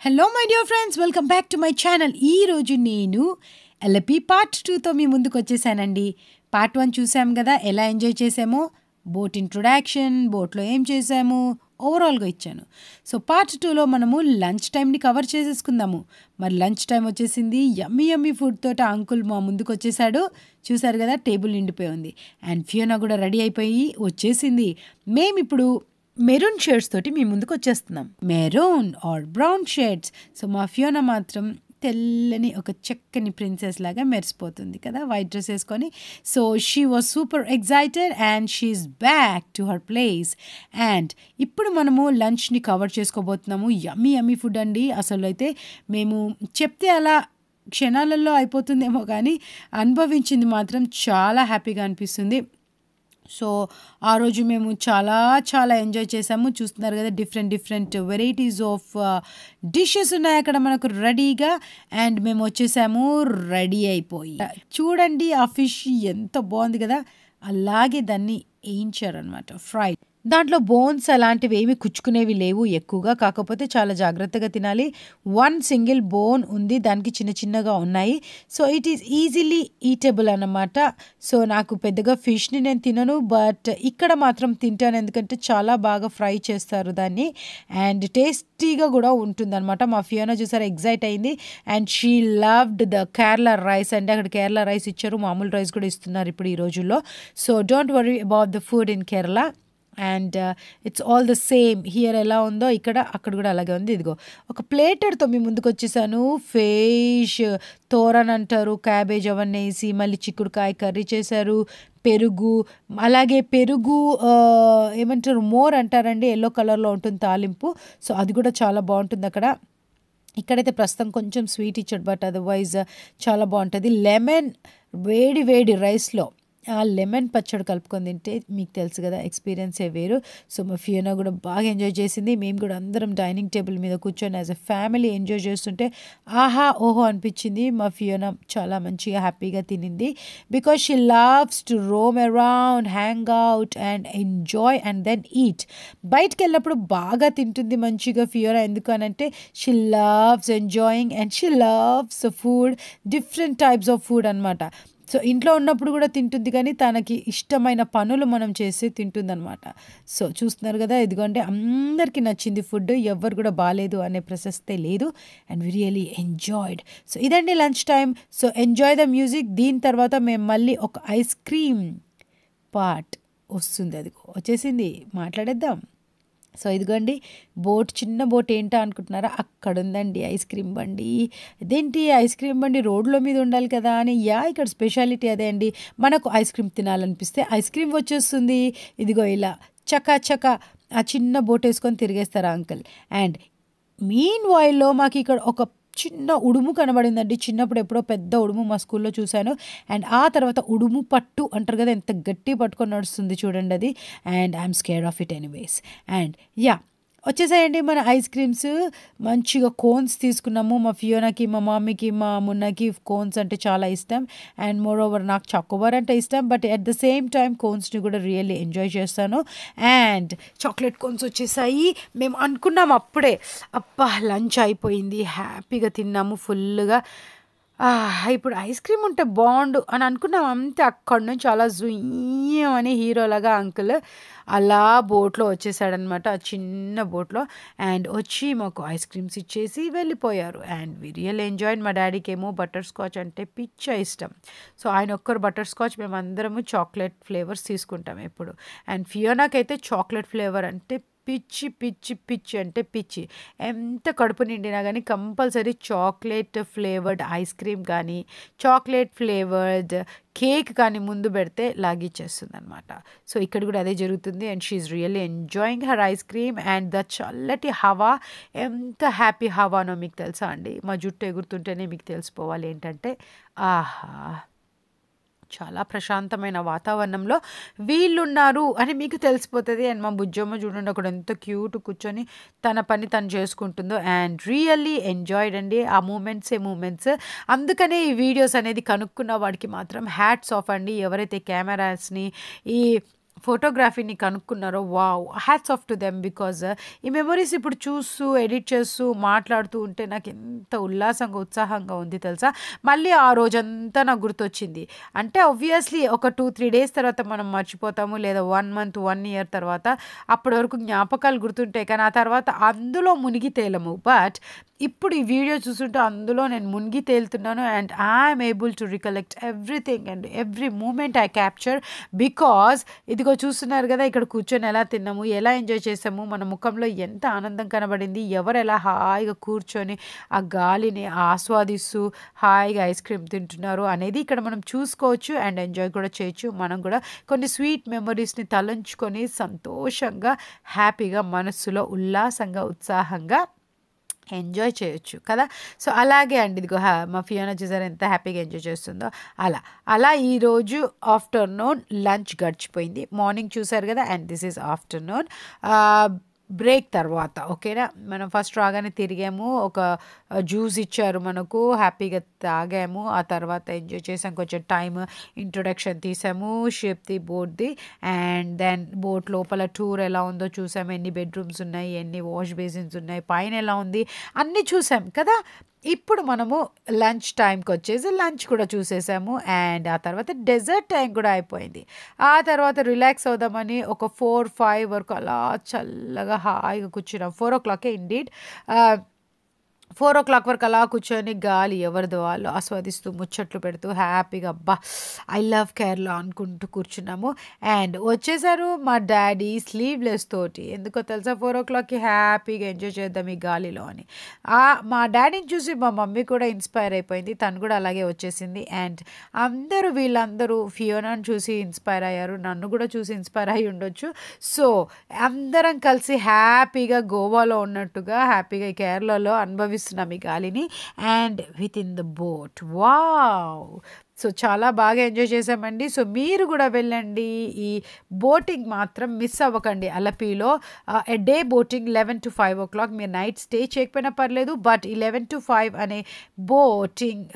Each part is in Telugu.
Hello my dear friends, welcome back to my channel. ఈరోజు నేను ఎల్ఎపి పార్ట్ 2తో మీ ముందుకు వచ్చేసానండి. పార్ట్ 1 చూసాం కదా, ఎలా ఎంజాయ్ చేసామో, బోట్ ఇంట్రొడక్షన్, బోట్లో ఏం చేసాము ఓవరాల్గా ఇచ్చాను. సో పార్ట్ 2లో మనము లంచ్ టైంని కవర్ చేసేసుకుందాము. మరి లంచ్ టైం వచ్చేసింది. యమ్మీ యమ్మీ ఫుడ్ తోట అంకుల్ మా ముందుకు వచ్చేసాడు. చూసారు కదా, టేబుల్ నిండిపోయి ఉంది. అండ్ ఫియోనా కూడా రెడీ అయిపోయి వచ్చేసింది. మేమిప్పుడు మెరూన్ షేడ్స్ తోటి మీ ముందుకు వచ్చేస్తున్నాం. Maroon or brown shades. So మా ఫియోనా మాత్రం తెల్లని ఒక చక్కని ప్రిన్సెస్ లాగా మెరిసిపోతుంది కదా, వైట్ డ్రెస్ వేసుకొని. So she was super excited and she is back to her place. And ఇప్పుడు మనము లంచ్ని కవర్ చేసుకోబోతున్నాము. యమ్మీ యమ్మీ ఫుడ్ అండి. అసలు అయితే మేము చెప్తే అలా క్షణాలలో అయిపోతుందేమో కానీ అనుభవించింది మాత్రం చాలా హ్యాపీగా అనిపిస్తుంది. సో ఆ రోజు మేము చాలా ఎంజాయ్ చేసాము. చూస్తున్నారు కదా, డిఫరెంట్ వెరైటీస్ ఆఫ్ డిషెస్ ఉన్నాయి అక్కడ మనకు రెడీగా. అండ్ మేము వచ్చేసాము రెడీ అయిపోయి. చూడండి ఆ ఫిష్ ఎంత బాగుంది కదా, అలాగే దాన్ని వేయించారనమాట, ఫ్రై. దాంట్లో బోన్స్ అలాంటివి ఏమి కుచ్చుకునేవి లేవు ఎక్కువగా, కాకపోతే చాలా జాగ్రత్తగా తినాలి. 1 సింగిల్ బోన్ ఉంది, దానికి చిన్నగా ఉన్నాయి. So it is easily eatable అన్నమాట. సో నాకు పెద్దగా ఫిష్ని నేను తినను, బట్ ఇక్కడ మాత్రం తింటాను, ఎందుకంటే చాలా బాగా ఫ్రై చేస్తారు దాన్ని. అండ్ టేస్టీగా కూడా ఉంటుందన్నమాట. మా ఫియోనా చూసారా, ఎగ్జైట్ అయింది. And she loved the Kerala rice. అంటే అక్కడ కేరళ రైస్ ఇచ్చారు, మామూలు రైస్ కూడా ఇస్తున్నారు ఇప్పుడు ఈ రోజుల్లో. So don't worry about the food in Kerala. And it's all the same. Here ఎలా ఉందో అక్కడ కూడా అలాగే ఉంది. ఇదిగో ఒక ప్లేటర్తో మీ ముందుకు వచ్చేసాను. ఫిష్ తోరన్ అంటారు, క్యాబేజ్ అవన్నీ వేసి మళ్ళీ చిక్కుడుకాయ కర్రీ చేశారు, పెరుగు, అలాగే పెరుగు ఏమంటారు, మోర్ అంటారండి, ఎల్లో కలర్లో ఉంటుంది తాలింపు. సో అది కూడా చాలా బాగుంటుంది అక్కడ. ఇక్కడైతే ప్రస్తుతం కొంచెం స్వీట్ ఇచ్చాడు, బట్ అదర్వైజ్ చాలా బాగుంటుంది. లెమన్ వేడి రైస్లో ఆ లెమన్ పచ్చడి కలుపుకొని తింటే మీకు తెలుసు కదా, ఎక్స్పీరియన్సే వేరు. సో మా ఫియోనా కూడా బాగా ఎంజాయ్ చేసింది. మేము కూడా అందరం డైనింగ్ టేబుల్ మీద కూర్చొని యాజ్ ఎ ఫ్యామిలీ ఎంజాయ్ చేస్తుంటే ఆహా ఓహో అనిపించింది. మా ఫియోనా చాలా మంచిగా హ్యాపీగా తినింది. Because she loves to roam around, hang out and enjoy and then eat. బయటకు వెళ్ళినప్పుడు బాగా తింటుంది మంచిగా ఫియోనా. ఎందుకనంటే she loves enjoying and she loves food, different types of food అనమాట. సో ఇంట్లో ఉన్నప్పుడు కూడా తింటుంది, కానీ తనకి ఇష్టమైన పనులు మనం చేసి తింటుందన్నమాట. సో చూస్తున్నారు కదా, ఇదిగోండి అందరికీ నచ్చింది ఫుడ్, ఎవ్వరు కూడా బాగాలేదు అనే ప్రశస్తే లేదు. And we really enjoyed. So ఇదండి lunch time. So enjoy the music. దీని తర్వాత మేము మళ్ళీ ఒక ఐస్ క్రీమ్ పార్ట్ వస్తుంది, అది వచ్చేసింది, మాట్లాడేద్దాం. సో ఇదిగోండి బోట్, చిన్న బోట్ ఏంటా అనుకుంటున్నారా, అక్కడ ఉందండి ఐస్ క్రీమ్ బండి. ఇదేంటి ఐస్ క్రీమ్ బండి రోడ్ల మీద ఉండాలి కదా అని, ఇక్కడ స్పెషాలిటీ అదే అండి. మనకు ఐస్ క్రీమ్ తినాలనిపిస్తే ఐస్ క్రీమ్ వచ్చేస్తుంది. ఇదిగో ఇలా చకా ఆ చిన్న బోట్ వేసుకొని తిరిగేస్తారు అంకుల్. అండ్ మీన్ వైల్లో మాకు ఇక్కడ ఒక చిన్న ఉడుము కనబడిందండి. చిన్నప్పుడు ఎప్పుడో పెద్ద ఉడుము మా స్కూల్లో చూశాను. అండ్ ఆ తర్వాత ఉడుము పట్టు అంటారు కదా, ఎంత గట్టి పట్టుకొని నడుస్తుంది చూడండి అది. And I'm scared of it anyways. And వచ్చేసాయండి మన ఐస్ క్రీమ్స్. మంచిగా కోన్స్ తీసుకున్నాము. మా ఫియోనాకి, మా మమ్మీకి, మా మున్నకి కోన్స్ అంటే చాలా ఇష్టం. అండ్ మోర్ ఓవర్ నాకు చాకోబార్ అంటే ఇష్టం, but at the same time కోన్స్ని కూడా రియల్లీ ఎంజాయ్ చేస్తాను. అండ్ చాక్లెట్ కోన్స్ వచ్చేసాయి. మేము అనుకున్నాము అప్పుడే, అబ్బా లంచ్ అయిపోయింది, హ్యాపీగా తిన్నాము ఫుల్గా, ఇప్పుడు ఐస్ క్రీమ్ ఉంటే బాగుండు అని అనుకున్నాం అంతే. అక్కడి నుంచి అలా జుయ్యమని హీరోలాగా అంకుల్ అలా బోట్లో వచ్చేసాడనమాట, ఆ చిన్న బోట్లో. అండ్ వచ్చి మాకు ఐస్ క్రీమ్స్ ఇచ్చేసి వెళ్ళిపోయారు. And we real enjoyed. మా డాడీకి ఏమో బటర్ స్కాచ్ అంటే పిచ్చ ఇష్టం. సో ఆయన ఒక్కరు బటర్ స్కాచ్, మేము అందరము చాక్లెట్ ఫ్లేవర్స్ తీసుకుంటాం ఎప్పుడు. అండ్ ఫియోనాకైతే చాక్లెట్ ఫ్లేవర్ అంటే పిచ్చి అంటే పిచ్చి. ఎంత కడుపు నిండినా కానీ compulsory chocolate flavoured ice cream కానీ చాక్లెట్ ఫ్లేవర్డ్ కేక్ కానీ ముందు పెడితే లాగిచ్చేస్తుంది అనమాట. సో ఇక్కడ కూడా అదే జరుగుతుంది. And she's really enjoying her ice cream. And the చల్లటి హవా, ఎంత హ్యాపీ హవానో మీకు తెలుసా అండి. మా జుట్టు ఎగురుతుంటేనే మీకు తెలిసిపోవాలి ఏంటంటే, ఆహా చాలా ప్రశాంతమైన వాతావరణంలో వీళ్ళున్నారు అని మీకు తెలిసిపోతుంది. అండ్ మా బుజ్జమ్మ చూడండి అక్కడ ఎంత క్యూట్ కూర్చొని తన పని తను చేసుకుంటుందో. అండ్ రియల్లీ ఎంజాయ్డ్ అండి ఆ మూమెంట్స్. అందుకనే ఈ వీడియోస్ అనేది కనుక్కున్న వాడికి మాత్రం హ్యాట్స్ ఆఫ్ అండి. ఎవరైతే కెమెరాస్ని, ఈ ఫోటోగ్రఫీని కనుక్కున్నారో wow! Hats off to them. Because ఈ మెమోరీస్ ఇప్పుడు చూస్తూ, ఎడిట్ చేస్తూ, మాట్లాడుతూ ఉంటే నాకెంత ఉల్లాసంగా, ఉత్సాహంగా ఉంది తెలుసా! మళ్ళీ ఆ రోజంతా నాకు గుర్తొచ్చింది. అంటే ఆబ్వియస్లీ ఒక 2, 3 డేస్ తర్వాత మనం మర్చిపోతాము. లేదా 1 మంత్, 1 ఇయర్ తర్వాత అప్పటి వరకు జ్ఞాపకాలు గుర్తుంటాయి. కానీ ఆ తర్వాత అందులో మునిగి తేలము. బట్ ఇప్పుడు ఈ వీడియో చూస్తుంటే అందులో నేను మునిగి తేలుతున్నాను. And I'm able to recollect everything and every moment I capture. Because ఇదిగో చూస్తున్నారు కదా, ఇక్కడ కూర్చొని ఎలా తిన్నాము, ఎలా ఎంజాయ్ చేసాము, మన ముఖంలో ఎంత ఆనందం కనబడింది, ఎవరు ఎలా హాయిగా కూర్చొని ఆ గాలిని ఆస్వాదిస్తూ హాయిగా ఐస్ క్రీమ్ తింటున్నారు అనేది ఇక్కడ మనం చూసుకోవచ్చు. అండ్ ఎంజాయ్ కూడా చేయొచ్చు. మనం కూడా కొన్ని స్వీట్ మెమరీస్ని తలంచుకొని సంతోషంగా, హ్యాపీగా, మనస్సులో ఉల్లాసంగా, ఉత్సాహంగా ఎంజాయ్ చేయొచ్చు కదా! సో, అలాగే అండి ఇదిగో మా ఫియోనా చూసారా ఎంత హ్యాపీగా ఎంజాయ్ చేస్తుందో అలా. అలా ఈరోజు ఆఫ్టర్‌నూన్ లంచ్ గడిచిపోయింది. మార్నింగ్ చూసారు కదా! And this is afternoon. Break తర్వాత ఓకేనా. మనం ఫస్ట్ రాగానే తిరిగాము. ఒక జ్యూస్ ఇచ్చారు మనకు. హ్యాపీగా తాగాము. ఆ తర్వాత ఎంజాయ్ చేసాం. కొంచెం టైమ్ ఇంట్రొడక్షన్ తీసాము షిప్‌ది, బోట్‌ది. అండ్ దెన్ బోట్ లోపల టూర్ ఎలా ఉందో చూసాము. ఎన్ని బెడ్‌రూమ్స్ ఉన్నాయి, ఎన్ని వాష్ బేసిన్స్ ఉన్నాయి, పైన ఎలా ఉంది అన్నీ చూసాం కదా! ఇప్పుడు మనము లంచ్ టైంకొచ్చేసి లంచ్ కూడా చూసేసాము. అండ్ ఆ తర్వాత డెజర్ట్ టైం కూడా అయిపోయింది. ఆ తర్వాత రిలాక్స్ అవుదామని ఒక 4, 5 వరకు అలా చల్లగా హాయిగా కూర్చున్నాం. 4:00 ఇండీడ్. 4:00 వరకు అలా కూర్చొని గాలి ఎవరిది వాళ్ళు ఆస్వాదిస్తూ, ముచ్చట్లు పెడుతూ హ్యాపీగా అబ్బా! ఐ లవ్ కేరళ అనుకుంటూ కూర్చున్నాము. అండ్ వచ్చేసారు మా డ్యాడీ స్లీవ్‌లెస్ తోటి. ఎందుకో తెలుసా 4:00కి హ్యాపీగా ఎంజాయ్ చేద్దాం ఈ గాలిలో అని. మా డ్యాడీని చూసి మా మమ్మీ కూడా ఇన్‌స్పైర్ అయిపోయింది. తను కూడా అలాగే వచ్చేసింది. అండ్ వీళ్ళందరూ ఫియోనాని చూసి ఇన్‌స్పైర్ అయ్యారు. నన్ను కూడా చూసి ఇన్‌స్పైర్ అయ్యి ఉండొచ్చు. సో, అందరం కలిసి హ్యాపీగా గోవాలో ఉన్నట్టుగా హ్యాపీగా ఈ కేరళలో అనుభవిస్తున్నాం ఈ గాలిని. And with in the boat wow! So, చాలా బాగా ఎంజాయ్ చేసామండి. సో, మీరు కూడా వెళ్ళండి. ఈ బోటింగ్ మాత్రం మిస్ అవ్వకండి. అలపిలో ఎ డే బోటింగ్ 11-5 మీరు నైట్ స్టే చేయకపోయినా పర్లేదు. బట్ 11-5 అనే బోటింగ్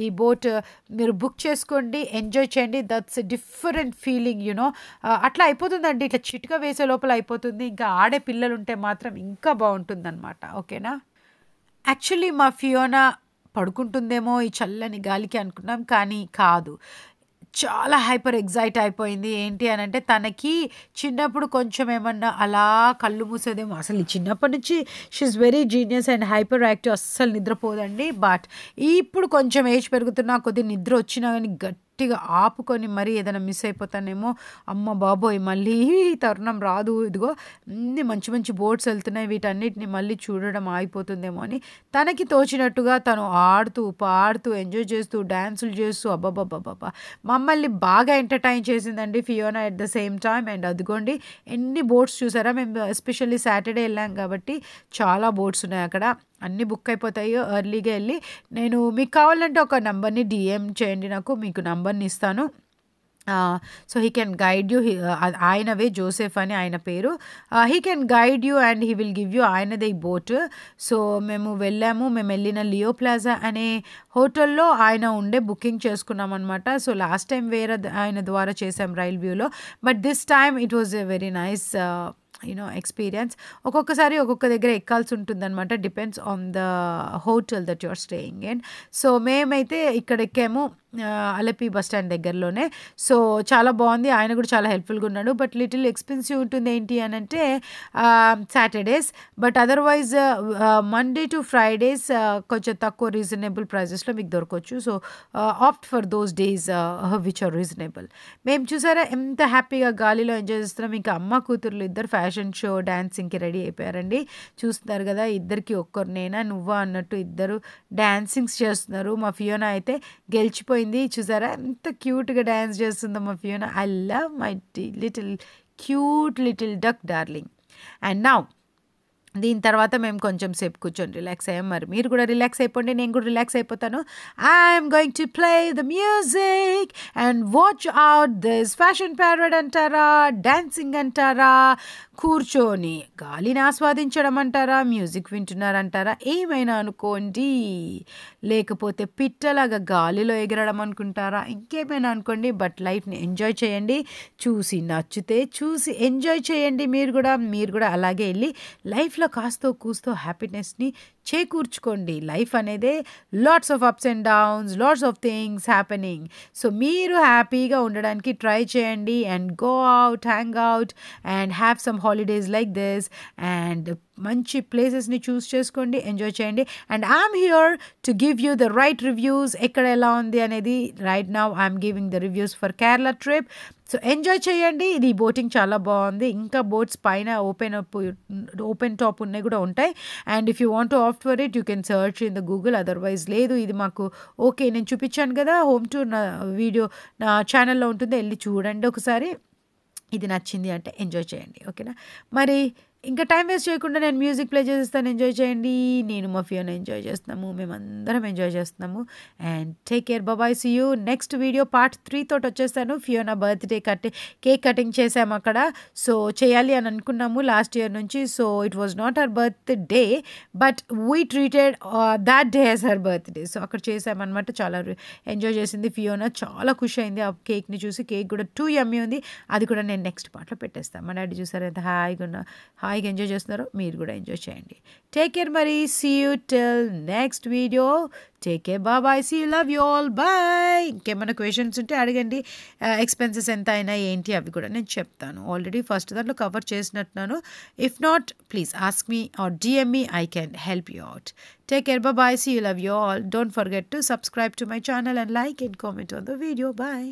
ఈ బోట్ మీరు బుక్ చేసుకోండి. ఎంజాయ్ చేయండి. దట్స్ డిఫరెంట్ ఫీలింగ్ అట్లా అయిపోతుందండి. ఇట్లా చిటిక వేసే లోపల అయిపోతుంది. ఇంకా ఆడే పిల్లలు ఉంటే మాత్రం ఇంకా బాగుంటుందన్నమాట. ఓకేనా. యాక్చువల్లీ మా ఫియోనా పడుకుంటుందేమో ఈ చల్లని గాలికి అనుకున్నాం. కానీ కాదు. చాలా హైపర్ ఎక్సైట్ అయిపోయింది. ఏంటి అనంటే తనకి చిన్నప్పుడు కొంచెం ఏమన్నా అలా కళ్ళు మూసేదేమో. అసలు ఈ చిన్నప్పటి నుంచి she is very genius and hyper active. అస్సలు నిద్రపోదండి. బట్ ఇప్పుడు కొంచెం ఏజ్ పెరుగుతున్నా కొద్దిగా నిద్ర వచ్చినా కానీ గట్టిగా ఆపుకొని మరీ ఏదైనా మిస్ అయిపోతానేమో, అమ్మ బాబోయ్ మళ్ళీ ఈ తరుణం రాదు, ఇదిగో ఇన్ని మంచి మంచి బోట్స్ వెళ్తున్నాయి, వీటన్నిటిని మళ్ళీ చూడడం ఆగిపోతుందేమో అని తనకి తోచినట్టుగా తను ఆడుతూ, పాడుతూ, ఎంజాయ్ చేస్తూ, డాన్సులు చేస్తూ అబ్బబ్బబ్బబ్బబ్బా! మమ్మల్ని బాగా ఎంటర్‌టైన్ చేసిందండి Fiona at the same time. And అదిగోండి ఎన్ని బోట్స్ చూసారా. మేము ఎస్పెషల్లీ సాటర్‌డే వెళ్ళాం కాబట్టి చాలా బోట్స్ ఉన్నాయి అక్కడ. అన్నీ బుక్ అయిపోతాయి. ఎర్లీగా వెళ్ళి నేను మీకు కావాలంటే ఒక నంబర్‌ని డీఎం చేయండి నాకు. మీకు నంబర్‌ని ఇస్తాను. So, he can guide you. ఆయనవే జోసెఫ్ అని ఆయన పేరు. He can guide you and he will give you ఆయనదే ఈ బోట్. సో, మేము వెళ్ళాము. మేము వెళ్ళిన లియో ప్లాజా అనే హోటల్లో ఆయన ఉండే బుకింగ్ చేసుకున్నాం అనమాట. సో, లాస్ట్ టైం వేరే ఆయన ద్వారా చేసాం రైల్ వ్యూలో. But this time it was a very nice experience. ఒక్కొక్కసారి ఒక్కొక్క దగ్గర ఎక్కాల్సి ఉంటుందన్నమాట. Depends on the hotel that you are staying in. So, మేమైతే ఇక్కడ ఎక్కాము అలపి బస్ స్టాండ్ దగ్గరలోనే. సో, చాలా బాగుంది. ఆయన కూడా చాలా హెల్ప్ఫుల్గా ఉన్నాడు. బట్ లిటిల్ ఎక్స్పెన్సివ్ ఉంటుంది. ఏంటి అని అంటే Saturdays. But otherwise Monday to Fridays కొంచెం తక్కువ రీజనబుల్ ప్రైజెస్లో మీకు దొరకవచ్చు. So, opt for those days which are reasonable. మేము చూసారా ఎంత హ్యాపీగా గాలిలో ఎంజాయ్ చేస్తున్నాం. ఇంకా అమ్మ కూతుర్లు ఇద్దరు ఫ్యాషన్ షో డాన్సింగ్కి రెడీ అయిపోయారండి. చూస్తున్నారు కదా, ఇద్దరికి ఒక్కరు నేనా నువ్వా అన్నట్టు ఇద్దరు డాన్సింగ్స్ చేస్తున్నారు. మా ఫియోనా అయితే గెలిచిపోయింది. చూసారా ఎంత క్యూట్గా డ్యాన్స్ చేస్తుందో మా Fiona. I love my little cute little duck darling. And now దీని తర్వాత మేము కొంచెం సేపు కూర్చొని రిలాక్స్ అయ్యాం. మరి మీరు కూడా రిలాక్స్ అయిపోండి. నేను కూడా రిలాక్స్ అయిపోతాను. I'm going to play the music and watch out this fashion parade అంటారా, డాన్సింగ్ అంటారా, కూర్చొని గాలిని ఆస్వాదించడం అంటారా, మ్యూజిక్ వింటున్నారంటారా, ఏమైనా అనుకోండి. లేకపోతే పిట్టలాగా గాలిలో ఎగరడం అనుకుంటారా, ఇంకేమైనా అనుకోండి. బట్ లైఫ్ని ఎంజాయ్ చేయండి. చూసి నచ్చితే చూసి ఎంజాయ్ చేయండి. మీరు కూడా అలాగే వెళ్ళి లైఫ్లో కాస్తో కూస్తో హ్యాపీనెస్ని చేకూర్చుకోండి. లైఫ్ అనేదే lots of ups and downs, lots of things happening. So మీరు హ్యాపీగా ఉండడానికి ట్రై చేయండి and go out, hang out and have some holidays like this and మంచి ప్లేసెస్ని చూస్ చేసుకోండి, ఎంజాయ్ చేయండి. And I'm here to give you the right reviews. ఎక్కడ ఎలా ఉంది అనేది right now I'm giving the reviews for Kerala trip. So enjoy చేయండి. ఇది బోటింగ్ చాలా బాగుంది. ఇంకా బోట్స్ పైన ఓపెన్ టాప్ ఉన్నాయి కూడా ఉంటాయి. And if you want to opt for it you can search in the Google. Otherwise లేదు, ఇది మాకు ఓకే. నేను చూపించాను కదా హోమ్ టూర్, నా వీడియో నా ఛానల్లో ఉంటుంది, వెళ్ళి చూడండి ఒకసారి. ఇది నచ్చింది అంటే ఎంజాయ్ చేయండి. ఓకేనా? మరి ఇంకా టైం వేస్ట్ చేయకుండా నేను మ్యూజిక్ ప్లే చేసేస్తాను. ఎంజాయ్ చేయండి. నేను మా ఫియోనా ఎంజాయ్ చేస్తున్నాము, మేమందరం ఎంజాయ్ చేస్తున్నాము. And take care, bye, see you next video part 3 తోటి వచ్చేస్తాను. ఫియోనా బర్త్డే కేక్ కటింగ్ చేసాము అక్కడ. సో చేయాలి అని అనుకున్నాము లాస్ట్ ఇయర్ నుంచి. So it was not her birthday but we treated that day as her birthday. So అక్కడ చేసామన్నమాట. చాలా ఎంజాయ్ చేసింది ఫియోనా, చాలా ఖుషి అయింది ఆ కేక్ని చూసి. కేక్ కూడా 2 యమ్మీ ఉంది. అది కూడా నేను నెక్స్ట్ పార్ట్లో పెట్టేస్తాను. మా డాడీ చూసారు ఎంత హాయిగా ఎంజాయ్ చేస్తున్నారో, మీరు కూడా ఎంజాయ్ చేయండి. టేక్ కేర్, మరి see you till next video. Take care, bye, see you, love you all, bye. ఇంకేమైనా క్వశ్చన్స్ ఉంటే అడగండి. ఎక్స్పెన్సెస్ ఎంత అయినా ఏంటి అవి కూడా నేను చెప్తాను. ఆల్రెడీ ఫస్ట్ దాంట్లో కవర్ చేసినట్టున్నాను. If not please ask me or DM me, I can help you out. Take care, bye, see you, love you all. Don't forget to subscribe to my channel and like and comment on the video. Bye.